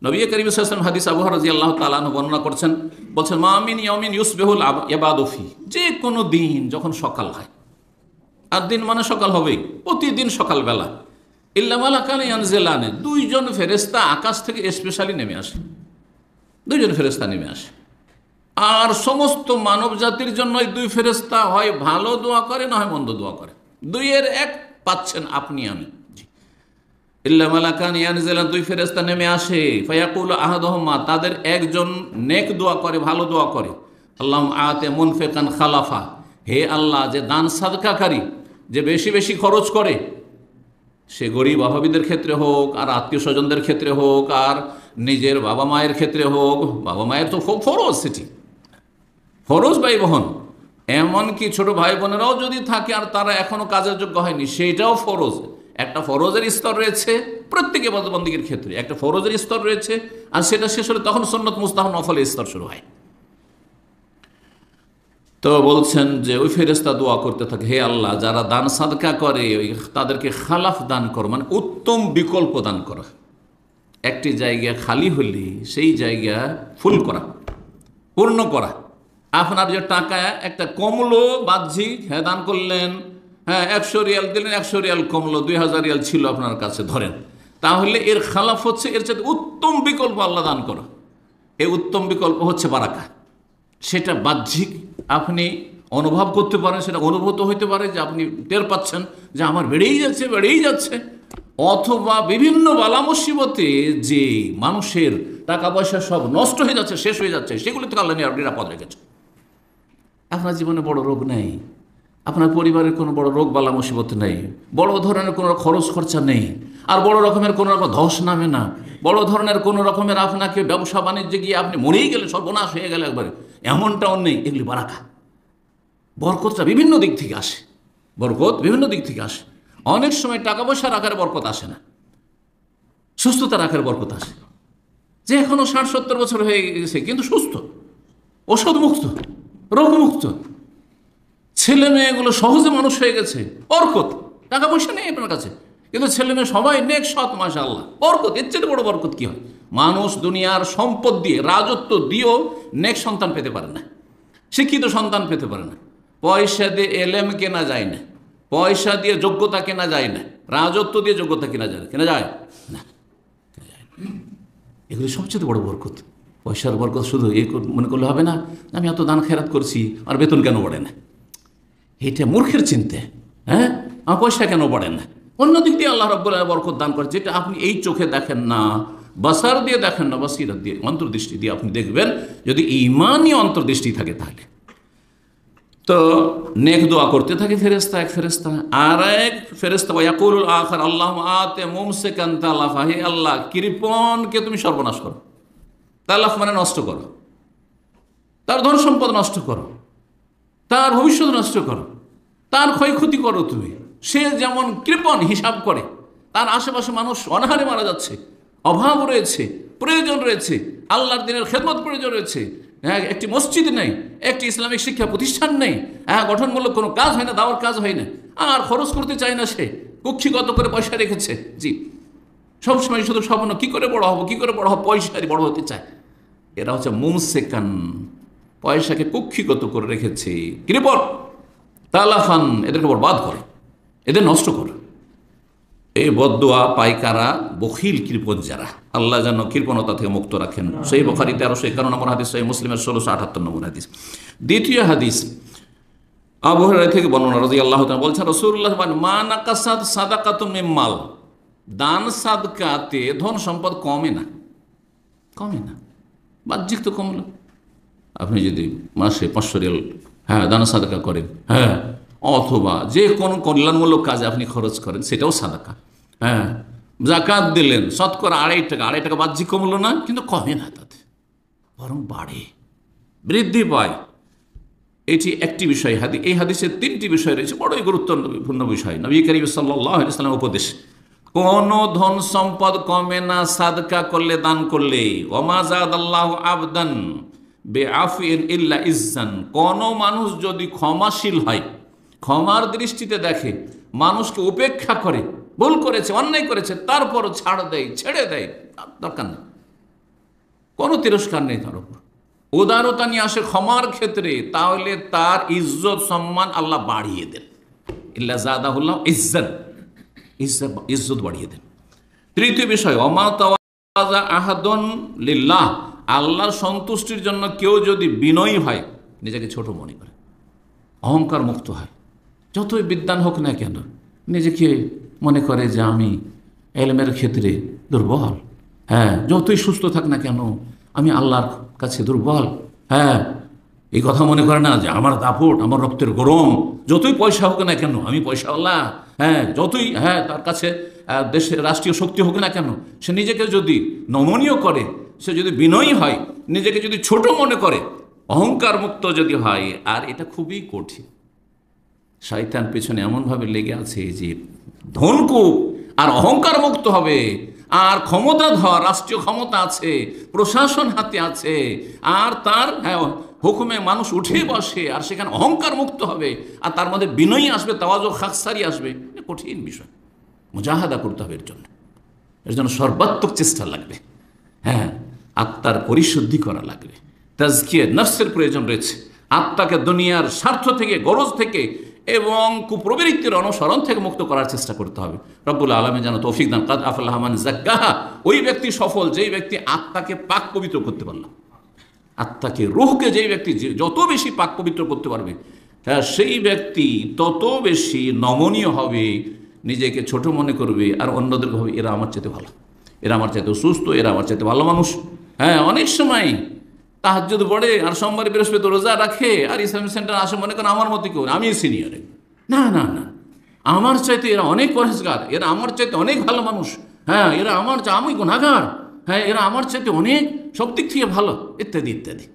নবী করিম সাল্লাল্লাহু আলাইহি ওয়াসাল্লাম হাদিস আবু হুরায়রা রাদিয়াল্লাহু তাআলা আনহু বর্ণনা করছেন, বলছেন মা মিন ইয়াউমিন ইউসবিহুল ইবাদু ফি, যে কোনো দিন যখন সকাল হয়, আর দিন মানে সকাল হবেই, প্রতিদিন সকালবেলা, ইল্লা মালাকান ইয়ানজিলানে, দুইজন ফেরেশতা আকাশ থেকে স্পেশালি নেমে আসে, দুইজন ফেরেশতা নেমে আসে। আর সমস্ত মানব জাতির জন্য এই দুই ফেরেশতা হয় ভালো দোয়া করে, না হয় মন্দ দোয়া করে। দুইয়ের এক পাচ্ছেন আপনি আমি। ইল্লা মালাকান ইয়ানজিলান, দুই ফেরেশতা নেমে আসে, ফায়াকুলু আহাদুহুমা, তাদের একজন নেক দোয়া করে, ভালো দোয়া করে, আল্লাহুম্মা আতি মুনফিকান খালাফা, হে আল্লাহ, যে দান সাদকাকারী, যে বেশি বেশি খরচ করে, সে গরিব অভাবীদের ক্ষেত্রে হোক, আর আত্মীয় স্বজনদের ক্ষেত্রে হোক, আর নিজের বাবা মায়ের ক্ষেত্রে হোক, বাবা মায়ের তো খুব ফরজ, সেটি ফরজ ব্যয় বহন, এমনকি ছোট ভাই বোনেরাও যদি থাকে আর তারা এখনো কাজের যোগ্য হয়নি, সেইটাও ফরজ। একটা ফরজের স্তর রয়েছে প্রত্যেকে বন্দেগীর ক্ষেত্রে, একটা ফরজের স্তর রয়েছে, আর সেটা শেষ হলে তখন সুন্নত মুস্তাহাব নফলের স্তর শুরু হয়। তো বলছেন যে ওই ফেরেশতা দোয়া করতে থাকে, হে আল্লাহ, যারা দান সাদকা করে তাদেরকে খালাফ দান করো, মানে উত্তম বিকল্প দান করা। একটি জায়গা খালি হলে সেই জায়গা ফুল করা, পূর্ণ করা। আপনার যে টাকা একটা কমলো বাহ্যিক, হ্যাঁ দান করলেন, হ্যাঁ 100 রিয়াল দিলেন, 100 রিয়াল কমলো, 2000 রিয়াল ছিল আপনার কাছে ধরেন, তাহলে এর খালাফ হচ্ছে, এর চেয়ে উত্তম বিকল্প আল্লাহ দান করো। এই উত্তম বিকল্প হচ্ছে বারাকা। সেটা বাহ্যিক আপনি অনুভব করতে পারেন, সেটা অনুভূত হইতে পারে যে আপনি টের পাচ্ছেন যে আমার বেড়েই যাচ্ছে, বেড়েই যাচ্ছে। অথবা বিভিন্ন বালা মুসিবতে যে মানুষের টাকা পয়সা সব নষ্ট হয়ে যাচ্ছে, শেষ হয়ে যাচ্ছে, সেগুলি থেকে আল্লাহ নিরাপদ রেখেছে। আপনার জীবনে বড় রোগ নেই, আপনার পরিবারের কোনো বড় রোগ বালা মুসিবত নেই, বড় ধরনের কোনো খরচ খরচা নেই, আর বড় রকমের কোনো রকম ধস নামে না, বড় ধরনের কোনো রকমের আপনাকে ব্যবসা বাণিজ্যে গিয়ে আপনি মরেই গেলে, সর্বনাশ হয়ে গেলে একবারে, এমনটাও নেই। এগুলি বারাকা। বরকতটা বিভিন্ন দিক থেকে আসে, বরকত বিভিন্ন দিক থেকে আসে। অনেক সময় টাকা পয়সা রাখার বরকত আসে না, সুস্থতা রাখার বরকত আসে। যে এখনো 60-70 বছর হয়ে গেছে কিন্তু সুস্থ, ওষুধ মুক্ত, রোগ মুক্ত, ছেলে মেয়েগুলো সহজে মানুষ হয়ে গেছে, বরকত। টাকা পয়সা নেই আপনার কাছে, কিন্তু ছেলে মেয়ে সবাই নেক, সৎ, মাশাআল্লাহ, বরকত। এর চেয়ে বড় বরকত কি হয়? মানুষ দুনিয়ার সম্পদ দিয়ে, রাজত্ব দিয়েও নেক সন্তান পেতে পারে না, শিক্ষিত সন্তান পেতে পারে না। পয়সা দিয়ে এলেম কেনা যায় না, পয়সা দিয়ে যোগ্যতা কেনা যায় না, রাজত্ব দিয়ে যোগ্যতা কেনা যায় না। এগুলি সবচেয়ে বড় বরকত। পয়সার বরকত শুধু এই মনে করলে হবে না, আমি এত দান খেরাত করছি আর বেতন কেন বাড়ে না, এটা মূর্খের চিন্তা। হ্যাঁ, আমার পয়সা কেন বাড়ে না? অন্য দিক দিয়ে আল্লাহ রাব্বুল আলামিন বরকত দান করে, যেটা আপনি এই চোখে দেখেন না, বাসার দিয়ে দেখেন না, বাসিরাত দিয়ে, অন্তর্দৃষ্টি দিয়ে আপনি দেখবেন, যদি ঈমানই অন্তর্দৃষ্টি থাকে তাহলে। তো নেক দোয়া করতে থাকে ফেরেশতা, এক ফেরেশতা, আর এক ফেরেশতা ইয়াকুলুল আখার আল্লাহুম্মা আতি মুমসিকান তালাফা, হে আল্লাহ, কৃপণকে তুমি সর্বনাশ করো। তালাফ মানে নষ্ট করো, তার ধন সম্পদ নষ্ট করো, তার ভবিষ্যৎ নষ্ট করো, তার ক্ষয়ক্ষতি করো তুমি। সে যেমন কৃপণ হিসাব করে, তার আশেপাশে মানুষ অনাহারে মারা যাচ্ছে, অভাব রয়েছে, প্রয়োজন রয়েছে, আল্লাহর দ্বীনের খেদমত প্রয়োজন রয়েছে, হ্যাঁ, একটি মসজিদ নেই, একটি ইসলামিক শিক্ষা প্রতিষ্ঠান নেই, হ্যাঁ, গঠনমূলক কোনো কাজ হয় না, দাওয়ার কাজ হয় না, আর খরচ করতে চায় না, সে কুক্ষিগত করে পয়সা রেখেছে। জি, সবসময় শুধু স্বপ্ন, কী করে বড় হবো, কী করে বড় হবো, পয়সারই বড় হতে চায়। এরা হচ্ছে মুমসিকান, পয়সাকে কুক্ষিগত করে রেখেছে, কৃপণ। তালাফান, এদেরকে বরবাদ করো, এদের নষ্ট করো। এই বদদোয়া পাইকারা, বখিল, কৃপণ যারা, আল্লাহ যেন কৃপণতা থেকে মুক্ত রাখেন। সেই বুখারী 1351 নম্বর হাদিস, সেই মুসলিমের 1678 নম্বর হাদিস। দ্বিতীয় হাদিস আবু হুরায়রা থেকে বর্ণনা রাদিয়াল্লাহু তাআলা বলছেন, রাসূলুল্লাহ মা নাকাসাত সাদাকাতুম মিন মাল, দান সাদকাতে ধন সম্পদ কমে না, কমে না। বাহ্যিক তো কমলো, আপনি যদি মাসে 500 রিয়াল, হ্যাঁ, দান সাদকা করেন, হ্যাঁ, অথবা যে কোনো কল্যাণমূলক কাজে আপনি খরচ করেন, সেটাও সাদাকা। হ্যাঁ, জাকাত দিলেন, শতকরা 2.5 টাকা বাহ্যিক কমলো না, কিন্তু কমে না, তাতে বরং বাড়ে, বৃদ্ধি পায়। এটি একটি বিষয়। এই হাদিসের 3টি বিষয় রয়েছে, বড়ই গুরুত্বপূর্ণ বিষয়। নবী করিম সাল্লাল্লাহু আলাইহি ওয়াসাল্লামের উপদেশ, কোন ধন সম্পদ কমে না সাদকা করলে, দান করলে। ওমা যাদাল্লাহু আবদান বিআফিন ইল্লা ইজ্জান, কোন মানুষ যদি ক্ষমাশীল হয়, ক্ষমার দৃষ্টিতে দেখে, মানুষকে উপেক্ষা করে, ভুল করেছে, অন্যায় করেছে, তারপরও ছাড় দেয়, ছেড়ে দেয়, দরকার নেই, কোনো তিরস্কার নেই তার উপর। উদারতা নিয়ে আসে ক্ষমার ক্ষেত্রে, তাহলে তার ইজ্জত সম্মান আল্লাহ বাড়িয়ে দেন। ইল্লা জাদাহুল্লাহ ইজ্জত, ইজ্জত বাড়িয়ে দেন। তৃতীয় বিষয়, ওমা তাওয়াজা আহাদুন লিল্লাহ, আল্লাহর সন্তুষ্টির জন্য কেউ যদি বিনয়ী হয়, নিজেকে ছোট মনে করে, অহংকার মুক্ত হয়, যতই বিদ্বান হোক না কেন, নিজেকে মনে করে যে আমি এলমের ক্ষেত্রে দুর্বল, হ্যাঁ, যতই সুস্থ থাক না কেন আমি আল্লাহর কাছে দুর্বল, হ্যাঁ, এই কথা মনে করে না যে আমার দাপট, আমার রক্তের গরম, যতই পয়সা হোক না কেন আমি পয়সাওয়ালা, হ্যাঁ, যতই, হ্যাঁ, তার কাছে দেশের রাষ্ট্রীয় শক্তি হোক না কেন, সে নিজেকে যদি নমনীয় করে, সে যদি বিনয়ী হয়, নিজেকে যদি ছোট মনে করে, অহংকার মুক্ত যদি হয়, আর এটা খুবই কঠিন। শয়তান পেছনে এমনভাবে লেগে আছে যে ধনকুপ আর অহংকার মুক্ত হবে, আর ক্ষমতাধর, রাষ্ট্রীয় ক্ষমতা আছে, প্রশাসন হাতে আছে, আর তার হুকুমে মানুষ উঠে বসে, আর সেখানে অহংকার মুক্ত হবে, আর তার মধ্যে বিনয়ী আসবে, তাওয়াজু খাকসারি আসবে। কঠিন বিষয়, মুজাহাদা করতে হবে এর জন্য সর্বাত্মক চেষ্টা লাগবে, হ্যাঁ, আত্মার পরিশুদ্ধি করা লাগবে, তাজকিয়ে নফসের প্রয়োজন রয়েছে, আত্মাকে দুনিয়ার স্বার্থ থেকে, গরজ থেকে এবং কুপ্রবৃত্তির অনুসরণ থেকে মুক্ত করার চেষ্টা করতে হবে। রব্বুল আলামিন যেন তৌফিক দান। কাদ আফলাহা মান যাক্কাহা, ওই ব্যক্তি সফল যেই ব্যক্তি আত্মাকে পাক পবিত্র করতে পারল। আত্মাকে, রূহকে যেই ব্যক্তি যত বেশি পাক পবিত্র করতে পারবে, হ্যাঁ, সেই ব্যক্তি তত বেশি নমনীয় হবে, নিজেকে ছোট মনে করবে, আর অন্যদেরকে হবে এরা আমার চাইতে ভালো, এরা আমার চাইতে সুস্থ, এরা আমার চাইতে ভালো মানুষ। হ্যাঁ, অনেক সময় তাহাজ্জুদ পড়ে আর সোমবার বৃহস্পতি রোজা রাখে, আর ইসলামিক সেন্টার আসে, মনে করেন আমার মতো কেউ আমি সিনিয়রে। না না না, আমার চাইতে এরা অনেক পরহেজগার, এরা আমার চাইতে অনেক ভালো মানুষ, হ্যাঁ, এরা আমার, আমি গুনাহগার, হ্যাঁ, এরা আমার চাইতে অনেক সব দিক থেকে ভালো, ইত্যাদি ইত্যাদি।